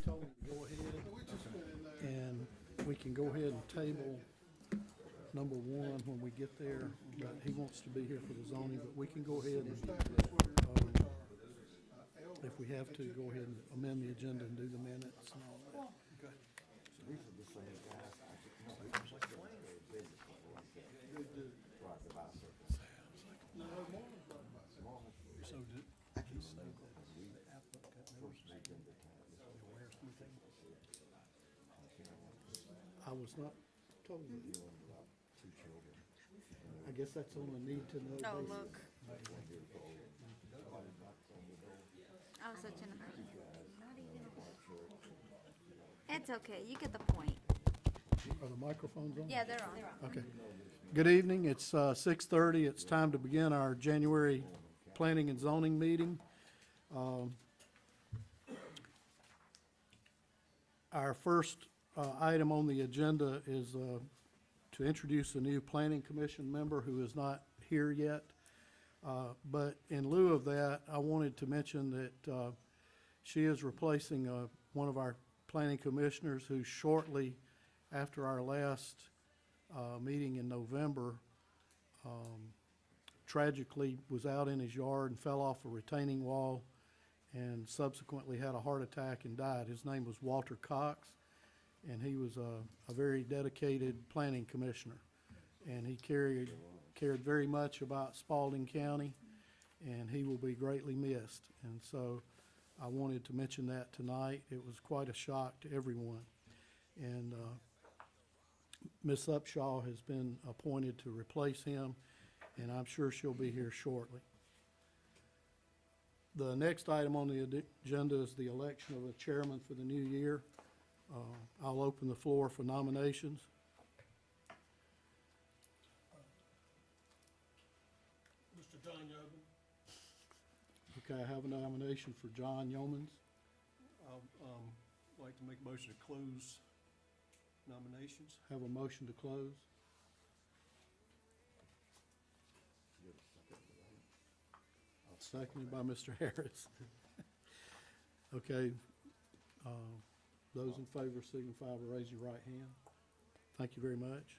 told him to go ahead, and we can go ahead and table number one when we get there, but he wants to be here for the zoning, but we can go ahead and, if we have to, go ahead and amend the agenda and do the minutes and all that. So did he say that the applicant knows where something? I was not told that. I guess that's on a need to know Oh, basis. look. I was such in a hurry. It's okay. You get the point. Are the microphones on? Yeah, they're on. Okay. Good evening. It's 6:30. It's time to begin our January Planning and Zoning meeting. Our first item on the agenda is to introduce a new Planning Commission member who is not here yet. But in lieu of that, I wanted to mention that she is replacing one of our planning commissioners who shortly after our last meeting in November tragically was out in his yard and fell off a retaining wall and subsequently had a heart attack and died. His name was Walter Cox, and he was a very dedicated planning commissioner. And he cared very much about Spalding County, and he will be greatly missed. And so I wanted to mention that tonight. It was quite a shock to everyone. And Ms. Upshaw has been appointed to replace him, and I'm sure she'll be here shortly. The next item on the agenda is the election of a chairman for the new year. I'll open the floor for nominations. Mr. John Yeoman, Okay, I have a nomination for John Yeomans. I'll like to make a motion to close nominations. Have a motion to close. Seconded by Mr. Harris. Okay, those in favor signify by raising your right hand. Thank you very much.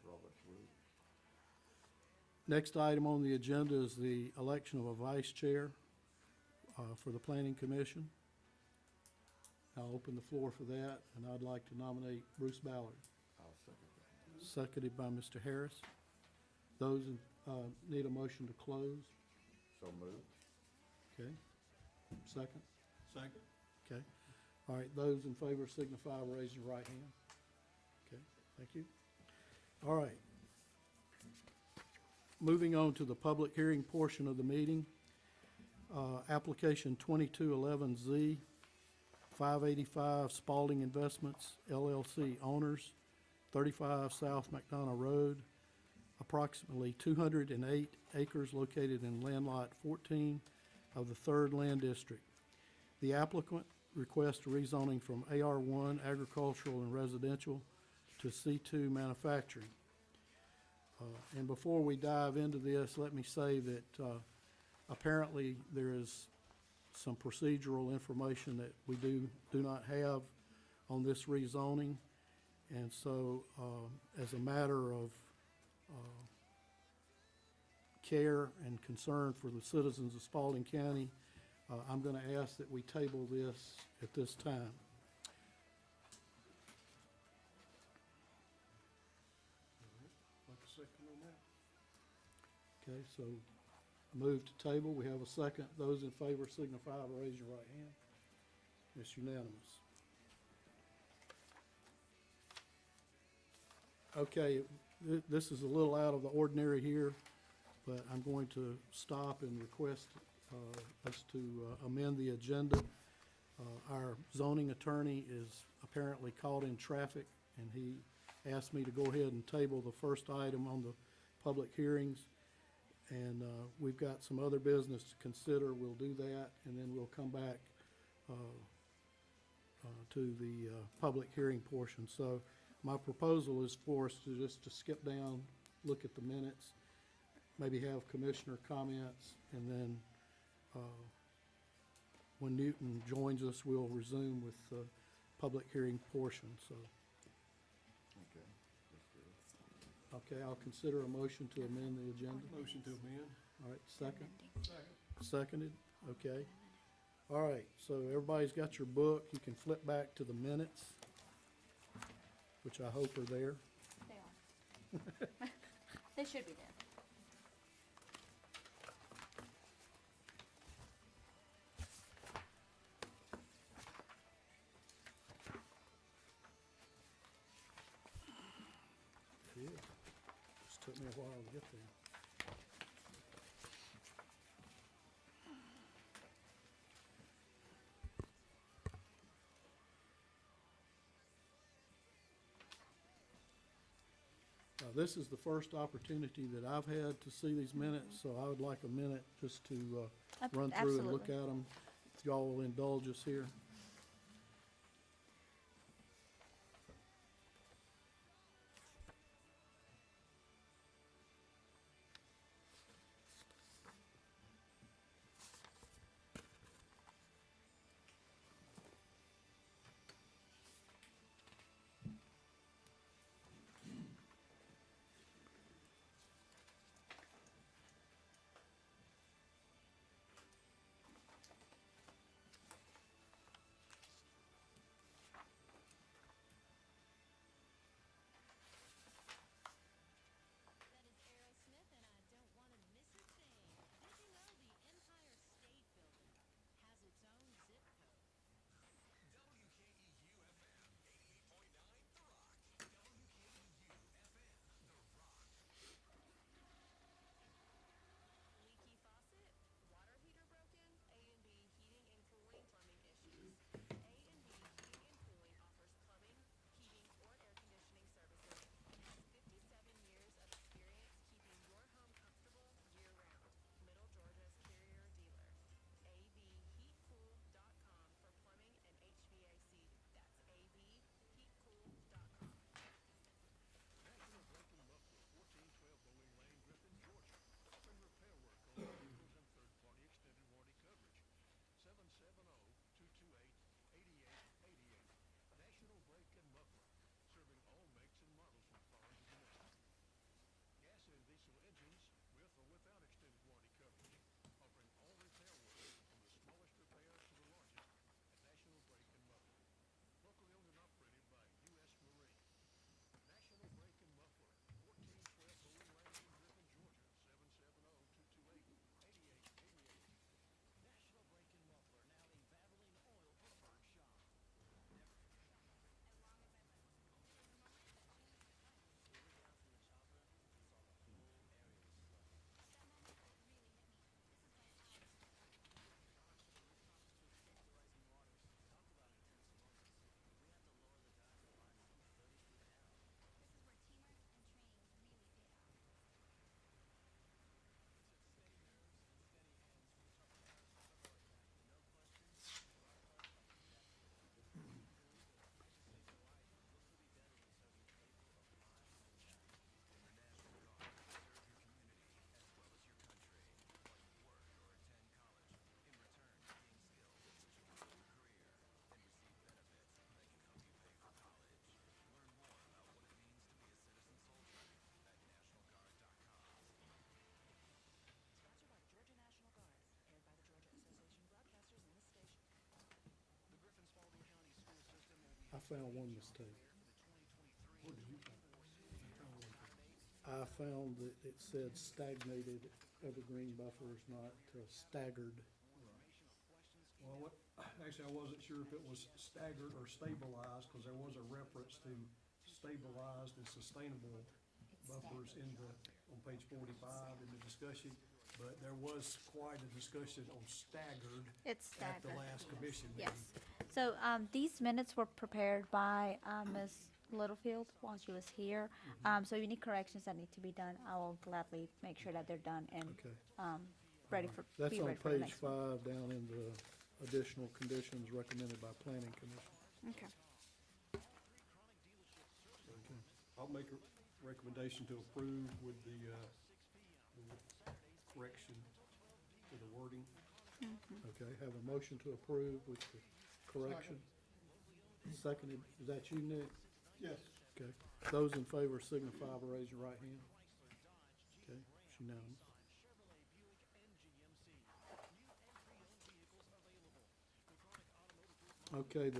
Next item on the agenda is the election of a vice chair for the Planning Commission. I'll open the floor for that, and I'd like to nominate Bruce Ballard. I'll second that. Seconded by Mr. Harris. Those need a motion to close. So moved. Okay. Second? Second. Okay. All right, those in favor signify by raising your right hand. Okay, thank you. All right. Moving on to the public hearing portion of the meeting. Application 2211Z, 585 Spalding Investments LLC owners, 35 South McDonough Road, approximately 208 acres located in land lot 14 of the 3rd Land District. The applicant requests rezoning from AR1 agricultural and residential to C2 manufacturing. And before we dive into this, let me say that apparently there is some procedural information that we do not have on this rezoning. And so as a matter of care and concern for the citizens of Spalding County, I'm going to ask that we table this at this time. Like a second on that. Okay, so move to table. We have a second. Those in favor signify by raising your right hand. It's unanimous. Okay, this is a little out of the ordinary here, but I'm going to stop and request us to amend the agenda. Our zoning attorney is apparently caught in traffic, and he asked me to go ahead and table the first item on the public hearings. And we've got some other business to consider. We'll do that, and then we'll come back to the public hearing portion. So my proposal is for us to just to skip down, look at the minutes, maybe have commissioner comments, and then when Newton joins us, we'll resume with public hearing portion, so. Okay, that's good. Okay, I'll consider a motion to amend the agenda. Motion to amend. All right, second? Seconded, okay. All right, so everybody's got your book. You can flip back to the minutes, which I hope are there. They are. They should be there. Yeah, just took me a while to get there. This is the first opportunity that I've had to see these minutes, so I would like a minute just to run through and look Absolutely. at them. If y'all will indulge us here. That is Aerosmith, and I don't want to miss a thing. Did you know the Empire State Building has its own zip code? Leaky faucet? Water heater broken? A&B Heating and Cooling plumbing issues. A&B Heating and Cooling offers plumbing, heating, or air conditioning services and has 57 years of experience keeping your home comfortable year-round. Middle Georgia's carrier dealer. avheatcool.com for plumbing and HVAC. That's avheatcool.com. National Broken Muffler, 1412 Bowling Lane, Griffin, Georgia. Offering repair work on vehicles and third-party extended warranty coverage. 770-228-8888. National Brake and Muffler, serving all makes and models from foreign to domestic. Gas and diesel engines, with or without extended warranty coverage. Offering all repair work, from the smallest repairs to the largest, at National Brake and Muffler. Locally owned and operated by U.S. Marine. National Brake and Muffler, 1412 Bowling Lane in Griffin, Georgia, 770-228-8888. National Brake and Muffler, now a Valvoline Oil preferred shop. Sponsored by Georgia National Guard, aired by the Georgia Association broadcasters and this station. The Griffin Spalding County School System will be I found one mistake. What did you find? I found that it said stagnated evergreen buffers, not staggered. Well, what, actually, I wasn't sure if it was staggered or stabilized, because there was a reference to stabilized and sustainable buffers in the, on page 45 in the discussion, but there was quite a discussion on staggered It's at the staggered. last commission meeting. Yes. So, these minutes were prepared by, Ms. Littlefield while she was here. So any corrections that need to be done, I will gladly make sure that they're done and, Okay. ready for, That's be on ready for the page next one. 5, down in the additional conditions recommended by planning commission. Okay. I'll make a recommendation to approve with the correction to the wording. Okay, have a motion to approve with the correction. seconded, is that you, Nick? Yes. Okay. Those in favor signify by raising your right hand. Okay, it's unanimous. Okay,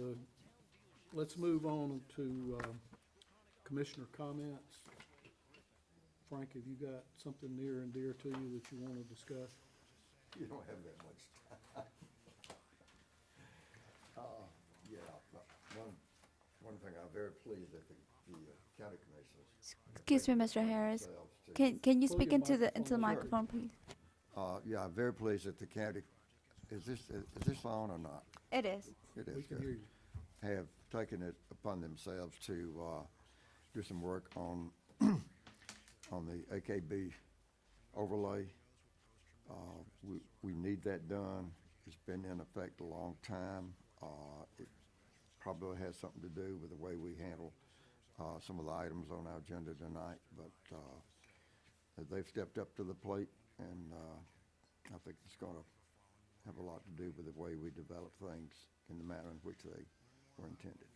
let's move on to, commissioner comments. Frank, have you got something near and dear to you that you want to discuss? You don't have that much time. Yeah, but one thing, I'm very pleased that the county commissioners. Excuse me, Mr. Harris. themselves to- Can you Pull speak your into the microphone. microphone, please? Yeah, I'm very pleased that the county, is this on or not? It is. It is We can good. hear you. Have taken it upon themselves to do some work on, on the AKB overlay. We need that done. It's been in effect a long time. It probably has something to do with the way we handle some of the items on our agenda tonight, but they've stepped up to the plate, and I think it's gonna have a lot to do with the way we develop things in the manner in which they were intended.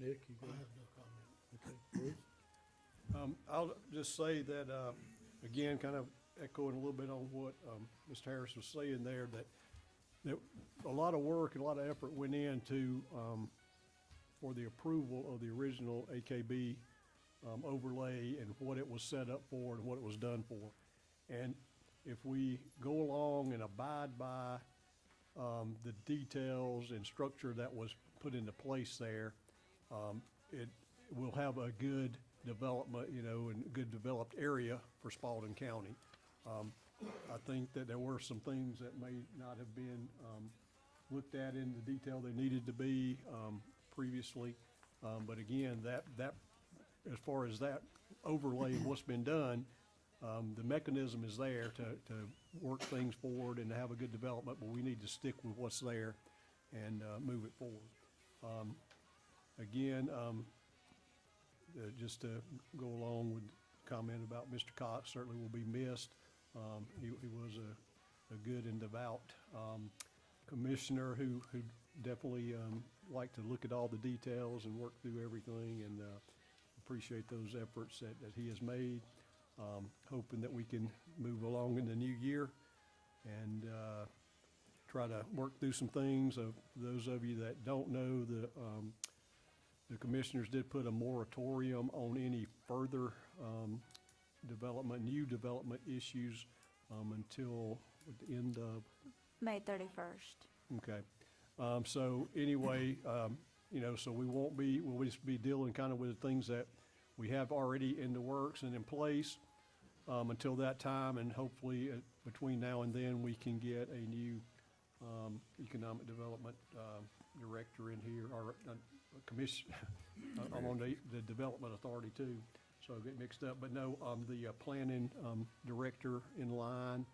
Nick, you got? I have no comment. Okay, Bruce? I'll just say that, again, kind of echoing a little bit on what Mr. Harris was saying there, that a lot of work and a lot of effort went into for the approval of the original AKB overlay and what it was set up for and what it was done for. And if we go along and abide by the details and structure that was put into place there, it will have a good development, and good developed area for Spalding County. I think that there were some things that may not have been looked at in the detail they needed to be previously. But again, that as far as that overlay and what's been done, the mechanism is there to work things forward and to have a good development, but we need to stick with what's there and move it forward. Again, just to go along with the comment about Mr. Cox, certainly will be missed. He was a good and devout commissioner who definitely liked to look at all the details and work through everything, and appreciate those efforts that he has made. Hoping that we can move along in the new year and try to work through some things. Those of you that don't know, the commissioners did put a moratorium on any further new development issues until the end of, May 31st. okay. So anyway, so we'll just be dealing kind of with the things that we have already in the works and in place until that time, and hopefully between now and then, we can get a new economic development director in here, or commission. I'm on the development authority too, so I get mixed up. But no, the planning director in line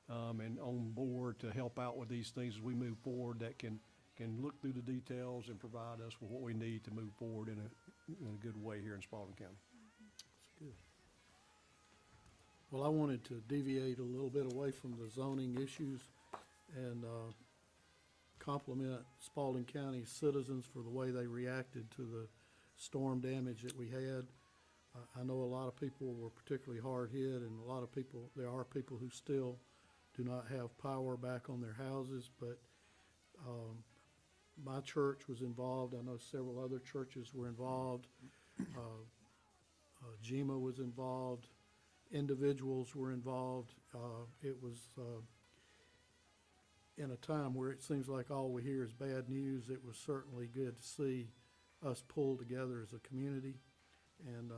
and on board to help out with these things as we move forward, that can look through the details and provide us with what we need to move forward in a good way here in Spalding County. That's good. Well, I wanted to deviate a little bit away from the zoning issues and compliment Spalding County citizens for the way they reacted to the storm damage that we had. I know a lot of people were particularly hard hit, and there are people who still do not have power back on their houses, but my church was involved. I know several other churches were involved. GEMA was involved. Individuals were involved. It was in a time where it seems like all we hear is bad news. It was certainly good to see us pull together as a community, and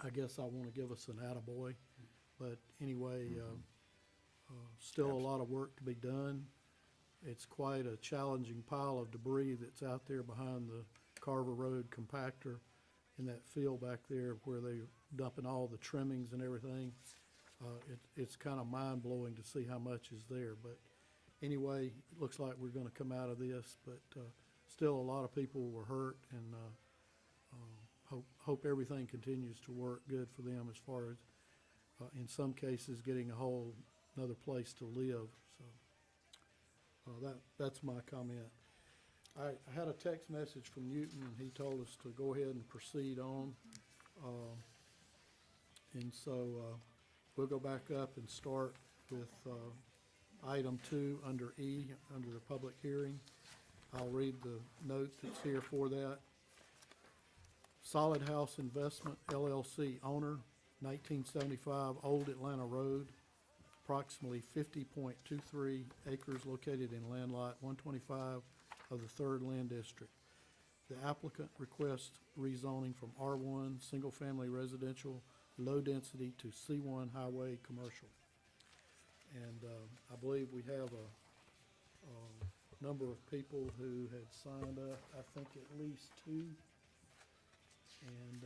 I guess I want to give us an attaboy. But anyway, still a lot of work to be done. It's quite a challenging pile of debris that's out there behind the Carver Road compactor in that field back there where they're dumping all the trimmings and everything. It's kind of mind-blowing to see how much is there. But anyway, it looks like we're going to come out of this, but still a lot of people were hurt, and hope everything continues to work good for them as far as, in some cases, getting a whole another place to live. So That's my comment. I had a text message from Newton, and he told us to go ahead and proceed on. And so, we'll go back up and start with, item 2 under E, under the public hearing. I'll read the note that's here for that. Solid House Investment LLC owner, 1975 Old Atlanta Road, approximately 50.23 acres located in land lot 125 of the 3rd Land District. The applicant requests rezoning from R1 Single Family Residential Low Density to C1 Highway Commercial. And I believe we have a number of people who had signed up, I think at least 2. And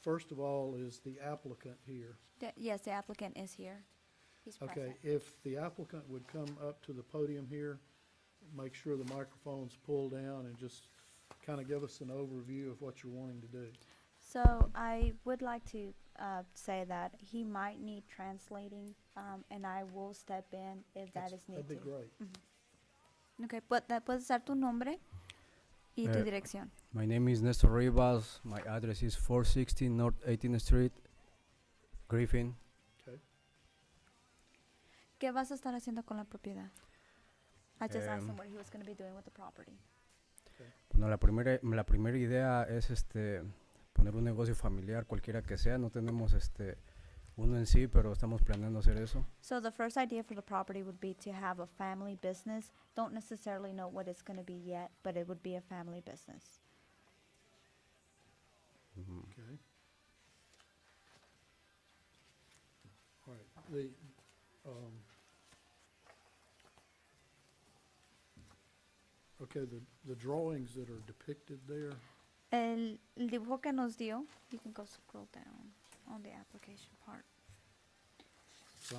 first of all, is the applicant here? Yes, the applicant is here. He's present. Okay, if the applicant would come up to the podium here, make sure the microphone's pulled down and just kind of give us an overview of what you're wanting to do. So I would like to say that he might need translating, and I will step in if that is needed. That'd be great. Okay, ¿puedes dar tu nombre y tu dirección? My name is Nestor Rivas. My address is 460 North 18th Street, Griffin. Okay. ¿Qué vas a estar haciendo con la propiedad? I just asked him Em, what he was going to be doing with the property. Bueno, la primera idea es poner un negocio familiar, cualquiera que sea. No tenemos uno en sí, pero estamos planeando hacer eso. So the first idea for the property would be to have a family business. Don't necessarily know what it's going to be yet, but it would be a family business. Okay. All right, the drawings that are depicted there, El dibujo que nos dio, you can go scroll down on the application part. so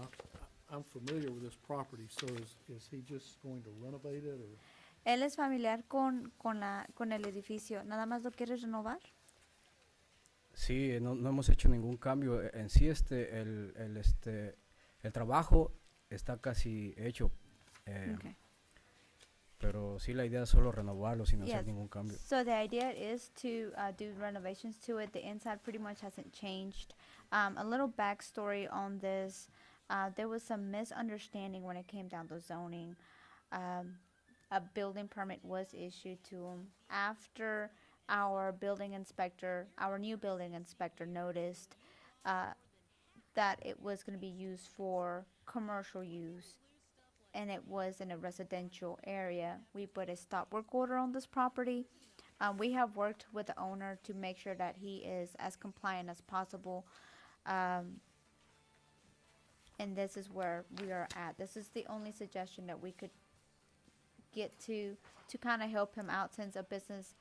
I'm familiar with this property, so is he just going to renovate it, or? Él es familiar con el edificio. ¿Nada más lo quieres renovar? Sí, no hemos hecho ningún cambio. En sí, el trabajo está casi hecho. Okay. Pero sí, la idea es solo renovarlo sin Yes. hacer ningún cambio. So the idea is to do renovations to it. The inside pretty much hasn't changed. A little backstory on this. There was some misunderstanding when it came down to zoning. A building permit was issued to him after our new building inspector noticed that it was going to be used for commercial use, and it was in a residential area. We put a stop work order on this property. We have worked with the owner to make sure that he is as compliant as possible. And this is where we are at. This is the only suggestion that we could get to kind of help him out, since since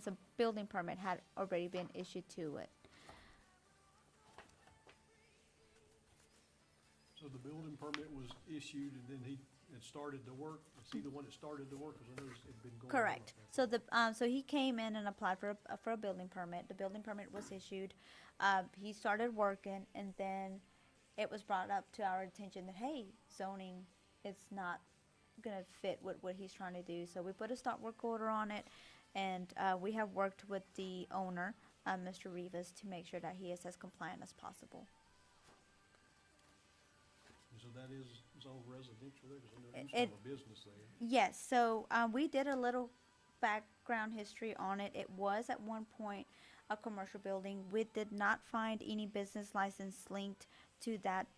a building permit had already been issued to it. So the building permit was issued and then it started to work? Is he the one that started to work? Because I noticed it'd been going on. Correct. So so he came in and applied for a building permit. The building permit was issued. He started working, and then it was brought up to our attention that, hey, zoning is not gonna fit with what he's trying to do. So we put a stop work order on it, and we have worked with the owner, Mr. Rivas, to make sure that he is as compliant as possible. So that is zone residential there? Because I know you used to It- have a business there. Yes, so we did a little background history on it. It was at one point a commercial building. We did not find any business license linked to that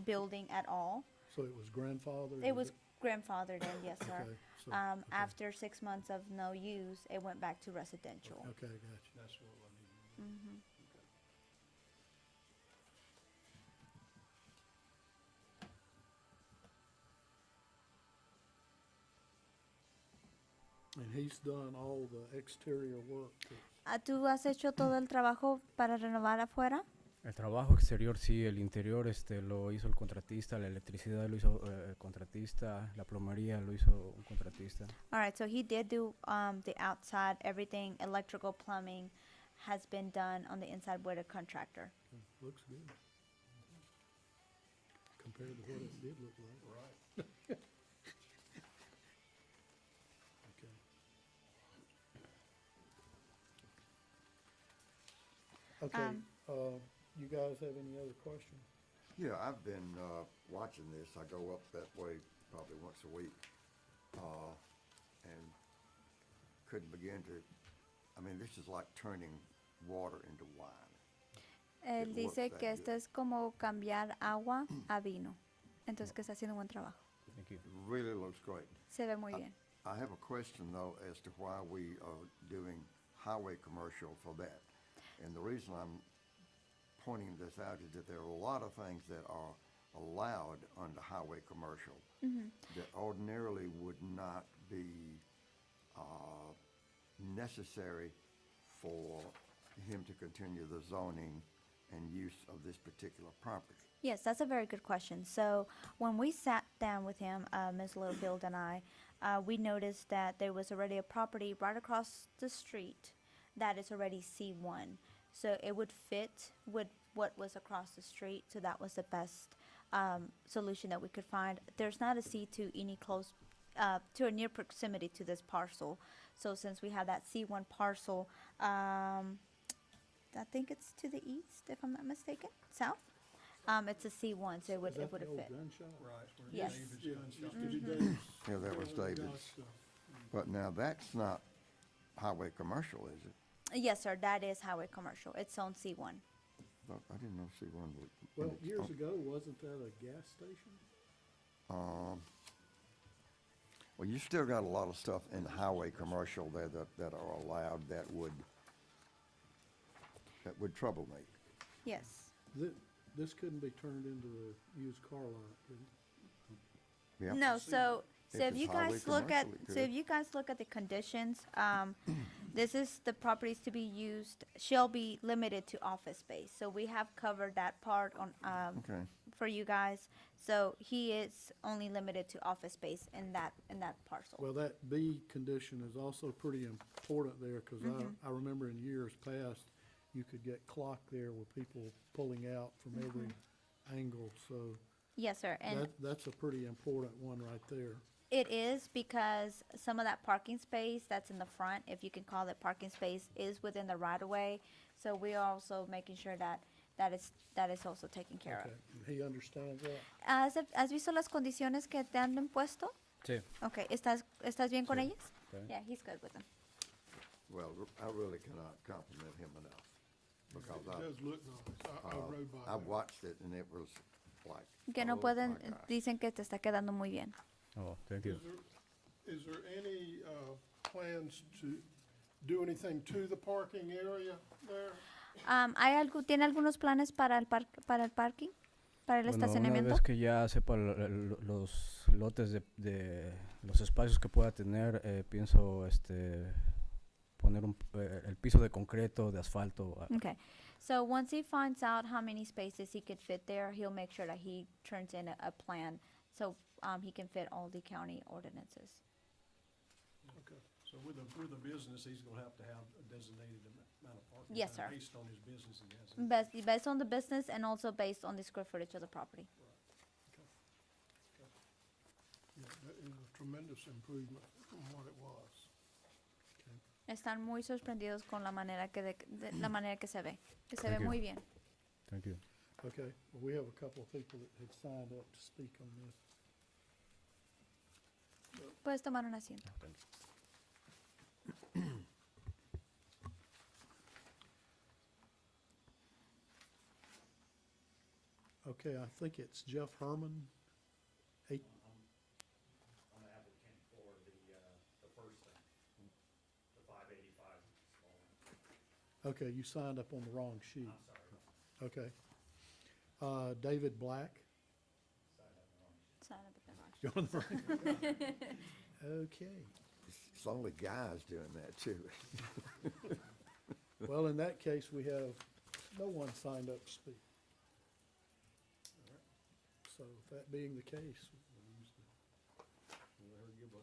building at all. So it was grandfathered? It was grandfathered in, yes, sir. Okay, so, okay. After 6 months of no use, it went back to residential. Okay, gotcha. That's what I need. And he's done all the exterior work. ¿Tú has hecho todo el trabajo para renovar afuera? El trabajo exterior sí, el interior lo hizo el contratista, la electricidad lo hizo el contratista, la plomería lo hizo un contratista. All right, so he did do the outside, everything, electrical, plumbing has been done on the inside with a contractor. Looks good. compared to what it did look like. Right. Okay. Okay, you guys have any other questions? Yeah, I've been watching this. I go up that way probably once a week, and couldn't begin to. I mean, this is like turning water into wine. Él It dice looks que that esto es como cambiar agua a vino. Entonces que está haciendo un buen trabajo. Thank you. It really looks great. Se ve muy bien. I have a question though as to why we are doing highway commercial for that. And the reason I'm pointing this out is that there are a lot of things that are allowed under highway commercial that ordinarily would not be necessary for him to continue the zoning and use of this particular property. Yes, that's a very good question. So when we sat down with him, Ms. Littlefield and I, we noticed that there was already a property right across the street that is already C1. So it would fit with what was across the street. So that was the best solution that we could find. There's not a C2 any close to a near proximity to this parcel. So since we have that C1 parcel, I think it's to the east, if I'm not mistaken, south. It's a C1, so it would Is that would the have old fit. gun shop? Right, where Yes. David's Yeah, gun used shop to be is. Dave's. Yeah, that was gun David's. stuff. But now that's not highway commercial, is it? Yes, sir, that is highway commercial. It's on C1. But I didn't know C1 would. Well, years ago, wasn't that a gas station? Well, you still got a lot of stuff in highway commercial there that are allowed that would trouble me. Yes. This couldn't be turned into a used car lot, could it? Yeah. No, so If if it's you highway guys look at commercial, it so if could. you guys look at the conditions, this is the properties to be used shall be limited to office space. So we have covered that part on Okay. for you guys. So he is only limited to office space in that parcel. Well, that B condition is also pretty important there, because I remember in years past, you could get clocked there with people pulling out from every angle, so Yes, sir. And that's a pretty important one right there. it is because some of that parking space that's in the front, if you can call it parking space, is within the right of way. So we are also making sure that is also taken care Okay, of. and he understands that? ¿Has visto las condiciones que te han impuesto? Sí. Okay, ¿estás bien con Sí, ellas? está bien. Yeah, he's good with them. Well, I really cannot compliment him enough because It does look nice. I rode by I there. watched it and it was like. Que no oh pueden, my gosh. dicen que te está quedando muy bien. Oh, thank you. Is there any plans to do anything to the parking area there? ¿Tiene algunos planes para el parking? ¿Para el Bueno, una estacionamiento? vez que ya sepa los lotes de los espacios que pueda tener, pienso poner el piso de concreto, de asfalto. Okay. So once he finds out how many spaces he could fit there, he'll make sure that he turns in a plan so he can fit all the county ordinances. Okay, so with the business, he's gonna have to have a designated amount of parking. Yes, time sir. Based on his business he has. Based on the business and also based on the square footage of the property. Yeah, that is a tremendous improvement from what it was. Están muy sorprendidos con la manera la manera que se ve. Que se ve Thank you. muy bien. Thank you. Okay, well, we have a couple of people that had signed up to speak on this. Puedes tomar un asiento. Okay, I think it's Jeff Herman. I'm the applicant for the first thing, the 585 small one. Okay, you signed up on the wrong sheet. I'm sorry, Okay. David Black. Sign up at the garage. You're on the right. Okay. It's only guys doing that too. Well, in that case, we have no one signed up to speak. So that being the case, Let her give a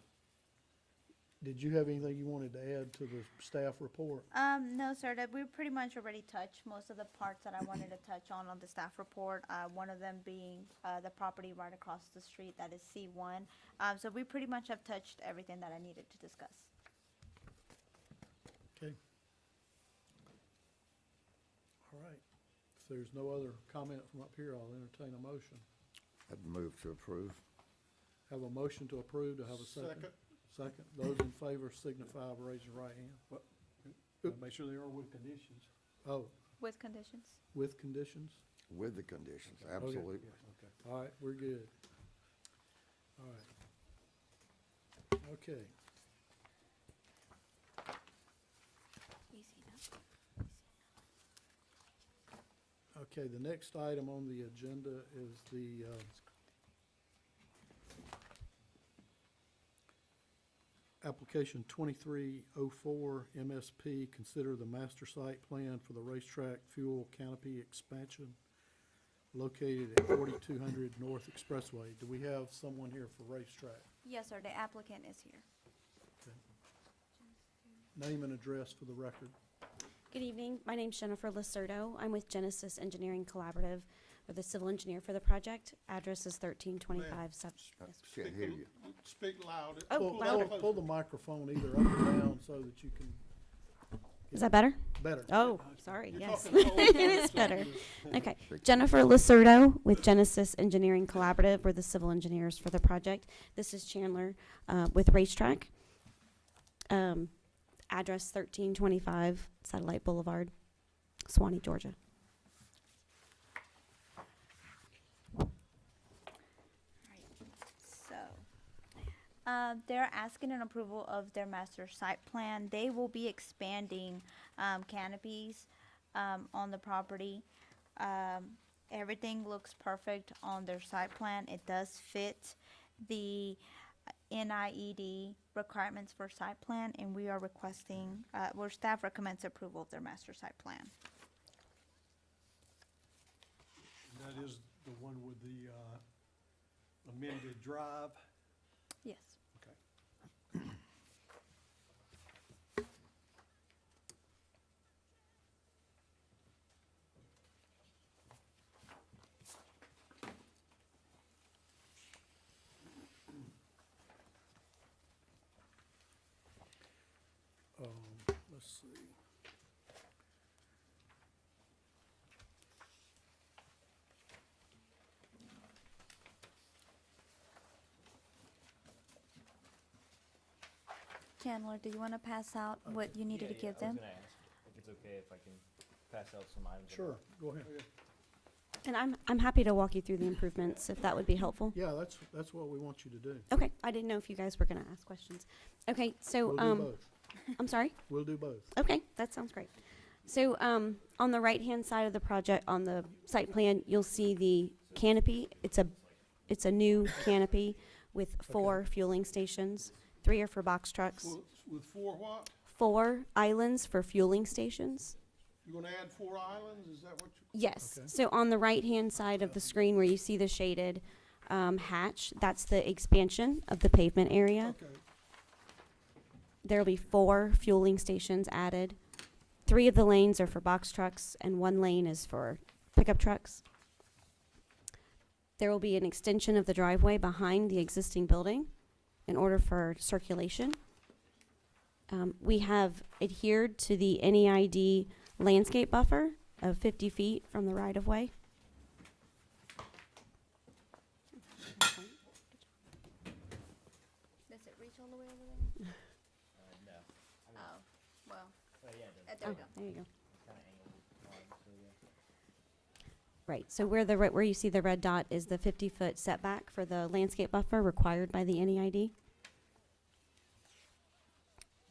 Did you have anything you wanted to add to the staff report? No, sir, that we pretty much already touched most of the parts that I wanted to touch on the staff report. One of them being, the property right across the street, that is C1. So we pretty much have touched everything that I needed to discuss. Okay. All right. If there's no other comment from up here, I'll entertain a motion. I'd move to approve. Have a motion to approve, to have a second? Second. Those in favor signify by raising your right hand. Make sure they are with conditions. Oh, With conditions? with conditions? With the conditions, absolutely. Okay. All right, we're good. All right. Okay. Okay, the next item on the agenda is the, application 2304 MSP, consider the master site plan for the racetrack fuel canopy expansion located at 4200 North Expressway. Do we have someone here for racetrack? Yes, sir, the applicant is here. Name and address for the record. Good evening. My name's Jennifer Lacerdo. I'm with Genesis Engineering Collaborative. We're the civil engineer for the project. Address is 1325 Sub. Yes. Can't hear you. Speak loud. Oh, Pull- louder. Pull the microphone either up or down so that you can, Is that better? better. Oh, sorry. You're Yes. talking low. It is better. Okay. Jennifer Lacerdo with Genesis Engineering Collaborative. We're the civil engineers for the project. This is Chandler with Racetrack. Address 1325 Satellite Boulevard, Swanee, Georgia. So, they're asking an approval of their master site plan. They will be expanding, canopies, on the property. Everything looks perfect on their site plan. It does fit the NIED requirements for site plan, and we are requesting, where staff recommends approval of their master site plan. And that is the one with the amended drive. Yes. Okay. Let's see. Chandler, do you want to pass out what you needed to give them? I was gonna ask if it's okay if I can pass out some items. Sure, go ahead. And I'm happy to walk you through the improvements if that would be helpful. Yeah, that's what we want you to do. Okay, I didn't know if you guys were gonna ask questions. Okay, so, We'll do both. I'm sorry? We'll do both. Okay, that sounds great. So, on the right-hand side of the project, on the site plan, you'll see the canopy. It's a new canopy with 4 fueling stations. 3 are for box trucks. With 4 what? 4 islands for fueling stations. You're gonna add 4 islands, is that what you? Yes. Okay. So on the right-hand side of the screen where you see the shaded hatch, that's the expansion of the pavement area. Okay, There'll be 4 fueling stations added. 3 of the lanes are for box trucks and 1 lane is for pickup trucks. There will be an extension of the driveway behind the existing building in order for circulation. We have adhered to the NEID landscape buffer of 50 feet from the right-of-way. Does it reach all the way over there? No. Oh, well, Oh, yeah, it does. there we Oh, go. there you go. Kinda angled, so yeah. Right, so where you see the red dot is the 50-foot setback for the landscape buffer required by the NEID.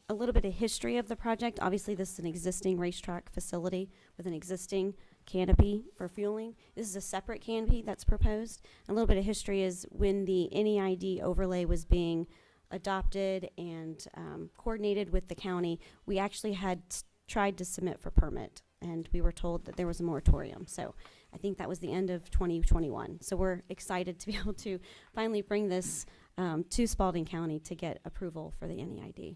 A little bit of history of the project. Obviously, this is an existing racetrack facility with an existing canopy for fueling. This is a separate canopy that's proposed. A little bit of history is when the NEID overlay was being adopted and coordinated with the county, we actually had tried to submit for permit, and we were told that there was a moratorium. So I think that was the end of 2021. So we're excited to be able to finally bring this to Spalding County to get approval for the NEID.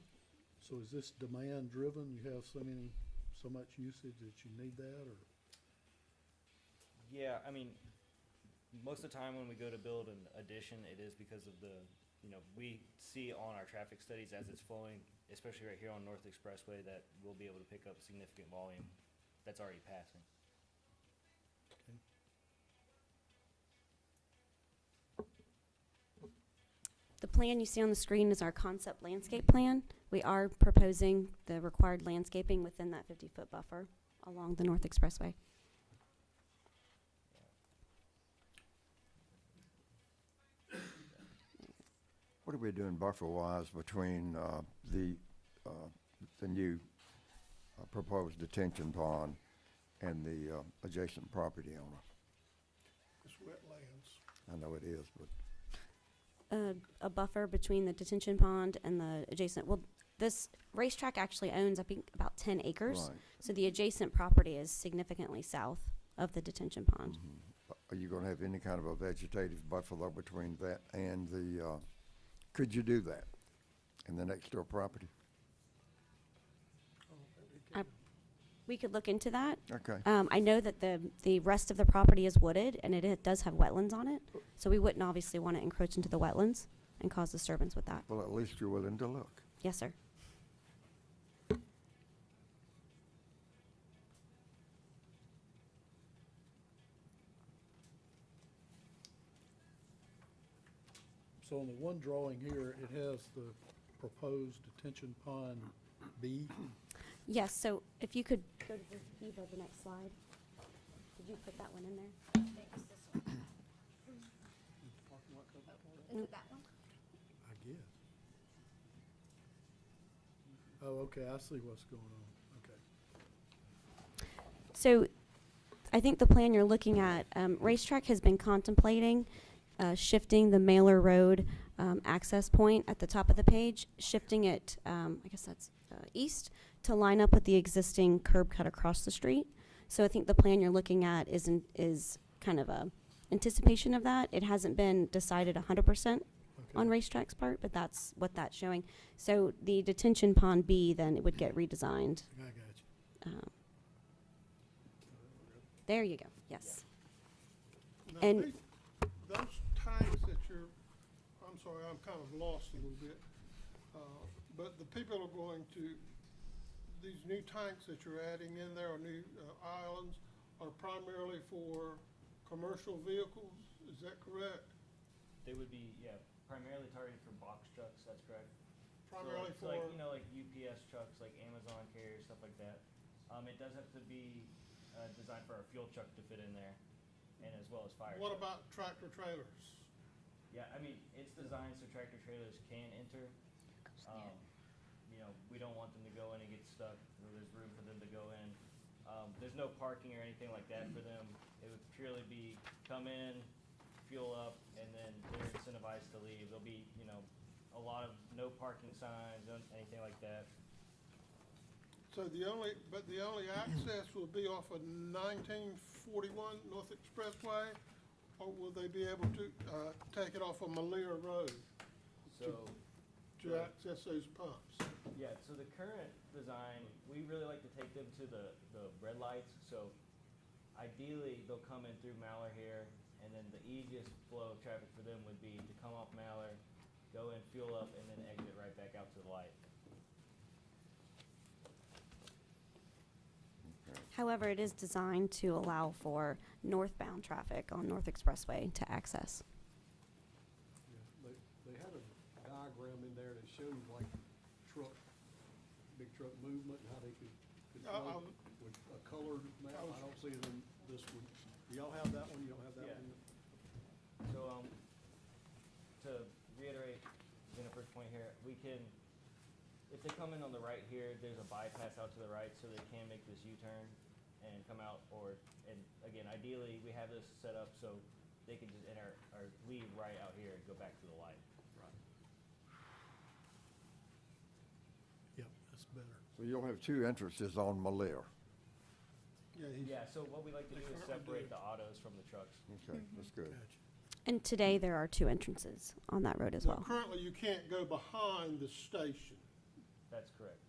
So is this demand driven? You have so much usage that you need that, or? Yeah, I mean, most of the time when we go to build an addition, it is because of the, we see on our traffic studies as it's flowing, especially right here on North Expressway, that we'll be able to pick up significant volume that's already passing. Okay. The plan you see on the screen is our concept landscape plan. We are proposing the required landscaping within that 50-foot buffer along the North Expressway. What are we doing buffer-wise between the new proposed detention pond and the adjacent property owner? It's wetlands. I know it is, but A buffer between the detention pond and the adjacent, well, this racetrack actually owns, I think, about 10 acres. Right. So the adjacent property is significantly south of the detention pond. are you gonna have any kind of a vegetative buffer though between that and the, could you do that in the next door property? We could look into that. Okay. I know that the rest of the property is wooded, and it does have wetlands on it, so we wouldn't obviously want to encroach into the wetlands and cause disturbance with that. Well, at least you're willing to look. Yes, sir. So on the one drawing here, it has the proposed detention pond B. Yes, so if you could go to the next slide. Did you put that one in there? Is it that one? I guess. Oh, okay, I see what's going on, okay. So I think the plan you're looking at, Racetrack has been contemplating shifting the Mailer Road access point at the top of the page, shifting it, I guess that's east, to line up with the existing curb cut across the street. So I think the plan you're looking at is kind of a anticipation of that. It hasn't been decided 100% on Racetrack's part, but that's what that's showing. So the detention pond B, then it would get redesigned. I got you. There you go, yes. Now, And- those tanks that I'm sorry, I'm kind of lost a little bit. But the people are going to, these new tanks that you're adding in there, or new islands, are primarily for commercial vehicles, is that correct? They would be, primarily targeted for box trucks, that's correct. Primarily So for, like, like UPS trucks, like Amazon carriers, stuff like that. It does have to be designed for a fuel truck to fit in there, and as well as fire what trucks. about tractor trailers? Yeah, I mean, it's designed so tractor trailers can enter. We don't want them to go in and get stuck, so there's room for them to go in. There's no parking or anything like that for them. It would purely be come in, fuel up, and then they're incentivized to leave. There'll be, a lot of no parking signs, anything like that. So the only access will be off of 1941 North Expressway, or will they be able to take it off of Malia Road So, to access those pumps? yeah, so the current design, we really like to take them to the red lights. So ideally, they'll come in through Mallard here, and then the easiest flow of traffic for them would be to come off Mallard, go in, fuel up, and then exit right back out to the light. However, it is designed to allow for northbound traffic on North Expressway to access. Yeah, they had a diagram in there that showed like big truck movement and how they could flow with a colored map. I don't see it in this one. Do y'all have that one? You don't have that Yeah. one? So, to reiterate Jennifer's point here, we can, if they come in on the right here, there's a bypass out to the right, so they can make this U-turn and come out, and again, ideally, we have this set up so they can just enter, or leave right out here and go back to the light. Yep, that's better. So you'll have two entrances on Malia. Yeah, so what we like to do is currently separate do. the autos from the trucks. Okay, that's good. Gotcha. And today, there are 2 entrances on that road as Well, well. currently you can't go behind the station. That's correct.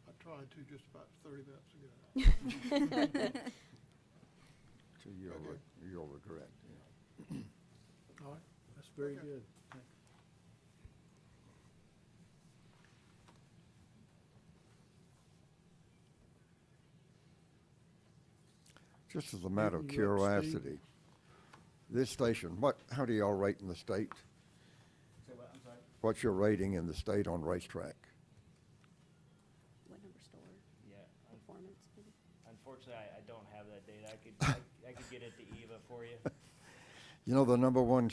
I tried to just about 30 minutes ago. So you'll regret, yeah. All right, that's very Okay. good. Thank- Just as a matter of Newton, you're up, Steve. curiosity, this station, how do y'all rate in the state? Say what, I'm sorry? What's your rating in the state on racetrack? What number store, Yeah, performance, maybe? unfortunately, I don't have that data. I could get it to Eva for you. You know the number one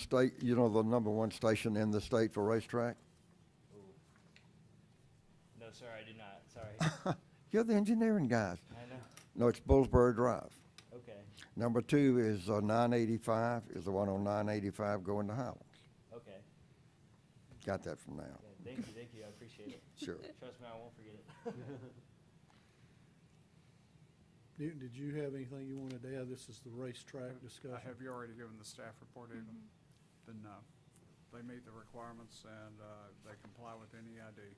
station in the state for racetrack? Ooh. No, sir, I do not. Sorry. You're the engineering guys. I know. No, it's Bullsburg Drive. Okay, Number 2 is 985, is the one on 985 going to Highlands. okay. Got that from now. Yeah, thank you, I appreciate it. Sure. Trust me, I won't forget it. Newton, did you have anything you wanted to add? This is the racetrack discussion. Have you already given the staff report even? Then no. They meet the requirements and they comply with NEID.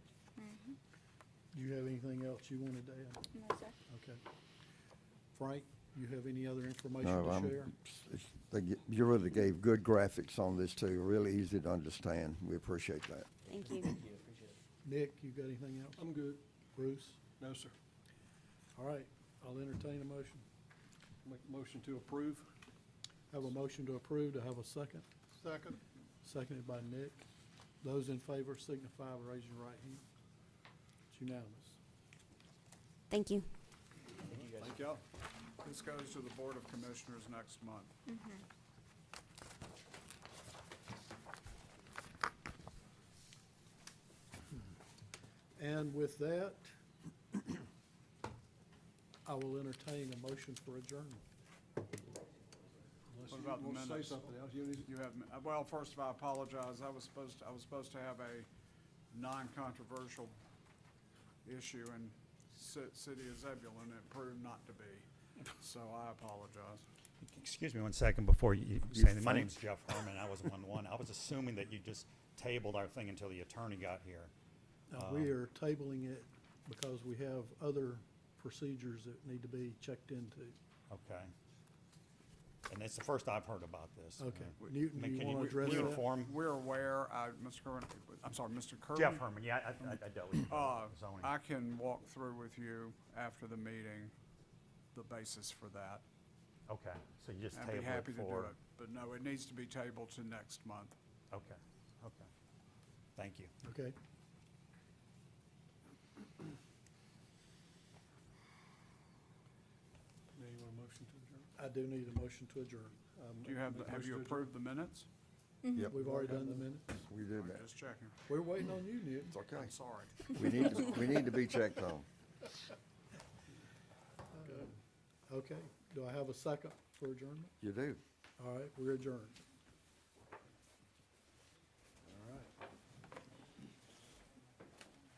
Do you have anything else you wanted to add? No, sir. Okay. Frank, you have any other information No, to share? You really gave good graphics on this too, really easy to understand. We appreciate that. Thank you. Thank you, appreciate it. Nick, you got anything else? I'm good. Bruce? No, sir. All right, I'll entertain a motion. Make a motion to approve. Have a motion to approve. To have a second? Second, Seconded by Nick. Those in favor signify by raising your right hand. It's unanimous. Thank you. Thank you, guys. Thank y'all. This goes to the Board of Commissioners next month. And with that, I will entertain a motion for adjournment. Unless What you about the want to say minutes? something else. You need, You have, well, first of all, I apologize. I was supposed to have a non-controversial issue in City of Zebulon. It proved not to be. So I apologize. Excuse me one second before you say that. My name's Jeff Herman. I wasn't on the one. I was assuming that you just tabled our thing until the attorney got here. Now, we are tabling it because we have other procedures that need to be checked into. Okay. And it's the first I've heard about this. Okay. I Newton, do mean, you can want to you address that? inform? We're aware, Mr. Kerwin, I'm sorry, Mr. Kerwin? Jeff Herman, yeah, I dealt with you about zoning. I can walk through with you after the meeting the basis for that. Okay, so you just I'd table be it happy to do for? it, but no, it needs to be tabled to next month. Okay, okay. Thank you. Okay. now you want a motion to adjourn? I do need a motion to adjourn. Do you have, Make a have you motion to adjourn. approved the minutes? Yep, We've already done the minutes. we did that. Just checking. We're waiting on you, Newton. It's okay. I'm sorry. We need to be checked on. Okay, do I have a second for adjournment? You do. All right, we're adjourned.